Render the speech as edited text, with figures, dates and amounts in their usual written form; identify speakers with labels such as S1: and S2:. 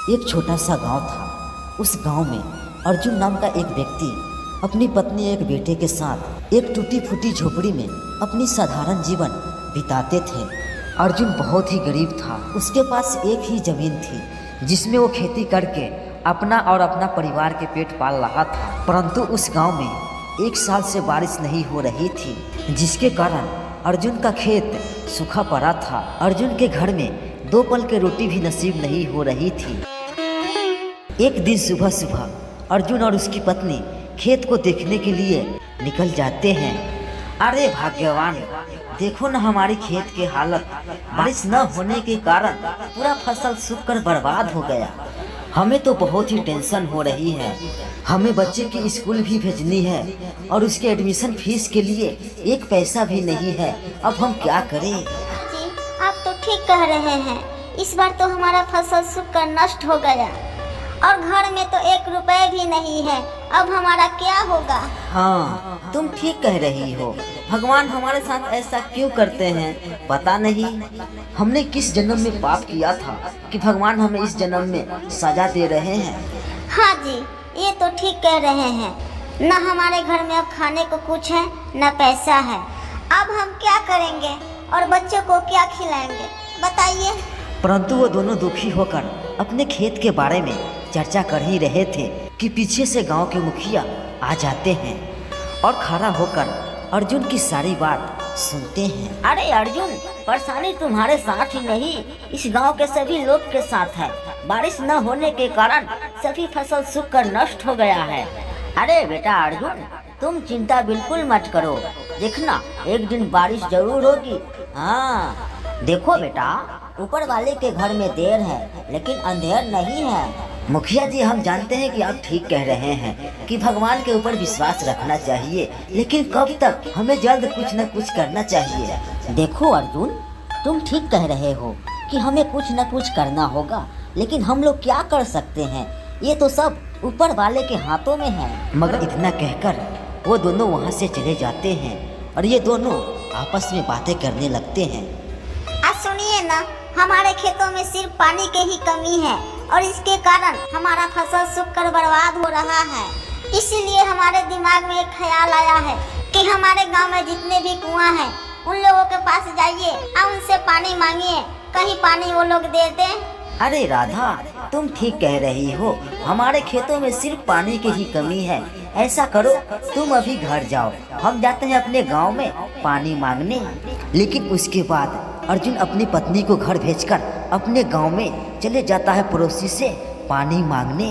S1: एक छोटा सा गांव था। उस गांव में अर्जुन नाम का एक व्यक्ति अपनी पत्नी एक बेटे के साथ एक टूटी फूटी झोपड़ी में अपनी साधारण जीवन बिताते थे। अर्जुन बहुत ही गरीब था। उसके पास एक ही जमीन थी जिसमें वो खेती करके अपना और अपना परिवार के पेट पाल रहा था। परंतु उस गांव में 1 साल से बारिश नहीं हो रही थी, जिसके कारण अर्जुन का खेत सूखा पड़ा था। अर्जुन के घर में 2 पल की रोटी भी नसीब नहीं हो रही थी। एक दिन सुबह सुबह अर्जुन और उसकी पत्नी खेत को देखने के लिए निकल जाते हैं। अरे भाग्यवान, देखो ना हमारी खेत की हालत, बारिश न होने के कारण पूरा फसल सूखकर बर्बाद हो गया। हमें तो बहुत ही टेंशन हो रही है। हमें बच्चे की स्कूल भी भेजनी है और उसके एडमिशन फीस के लिए 1 पैसा भी नहीं है। अब हम क्या करें?
S2: जी, आप तो ठीक कह रहे हैं। इस बार तो हमारा फसल सूखकर नष्ट हो गया और घर में तो 1 रुपए भी नहीं है। अब हमारा क्या होगा?
S1: हाँ, तुम ठीक कह रही हो। भगवान हमारे साथ ऐसा क्यों करते हैं पता नहीं। हमने किस जन्म में पाप किया था कि भगवान हमें इस जन्म में सजा दे रहे हैं।
S2: हाँ जी, ये तो ठीक कह रहे हैं। न हमारे घर में अब खाने को कुछ है, न पैसा है। अब हम क्या करेंगे और बच्चों को क्या खिलाएंगे, बताइए।
S1: परंतु वो दोनों दुखी होकर अपने खेत के बारे में चर्चा कर ही रहे थे कि पीछे से गांव के मुखिया आ जाते हैं और खड़ा होकर अर्जुन की सारी बात सुनते हैं। अरे अर्जुन, परेशानी तुम्हारे साथ ही नहीं, इस गांव के सभी लोग के साथ है। बारिश न होने के कारण सभी फसल सूखकर नष्ट हो गया है। अरे बेटा अर्जुन, तुम चिंता बिल्कुल मत करो, देखना एक दिन बारिश जरूर होगी। हाँ देखो बेटा, ऊपर वाले के घर में देर है लेकिन अंधेर नहीं है। मुखिया जी, हम जानते हैं कि आप ठीक कह रहे हैं कि भगवान के ऊपर विश्वास रखना चाहिए, लेकिन कब तक? हमें जल्द कुछ न कुछ करना चाहिए। देखो अर्जुन, तुम ठीक कह रहे हो कि हमें कुछ न कुछ करना होगा, लेकिन हम लोग क्या कर सकते हैं? ये तो सब ऊपर वाले के हाथों में है। मगर इतना कहकर वो दोनों वहाँ से चले जाते हैं और ये दोनों आपस में बातें करने लगते हैं।
S2: सुनिए ना, हमारे खेतों में सिर्फ पानी की ही कमी है और इसके कारण हमारा फसल सूखकर बर्बाद हो रहा है। इसीलिए हमारे दिमाग में एक ख्याल आया है कि हमारे गांव में जितने भी कुआं हैं उन लोगों के पास जाइए और उनसे पानी मांगिए, कहीं पानी वो लोग दे दें।
S1: अरे राधा, तुम ठीक कह रही हो, हमारे खेतों में सिर्फ पानी की ही कमी है। ऐसा करो, तुम अभी घर जाओ, हम जाते हैं अपने गांव में पानी मांगने। लेकिन उसके बाद अर्जुन अपनी पत्नी को घर भेजकर अपने गांव में चले जाता है पड़ोसी से पानी मांगने।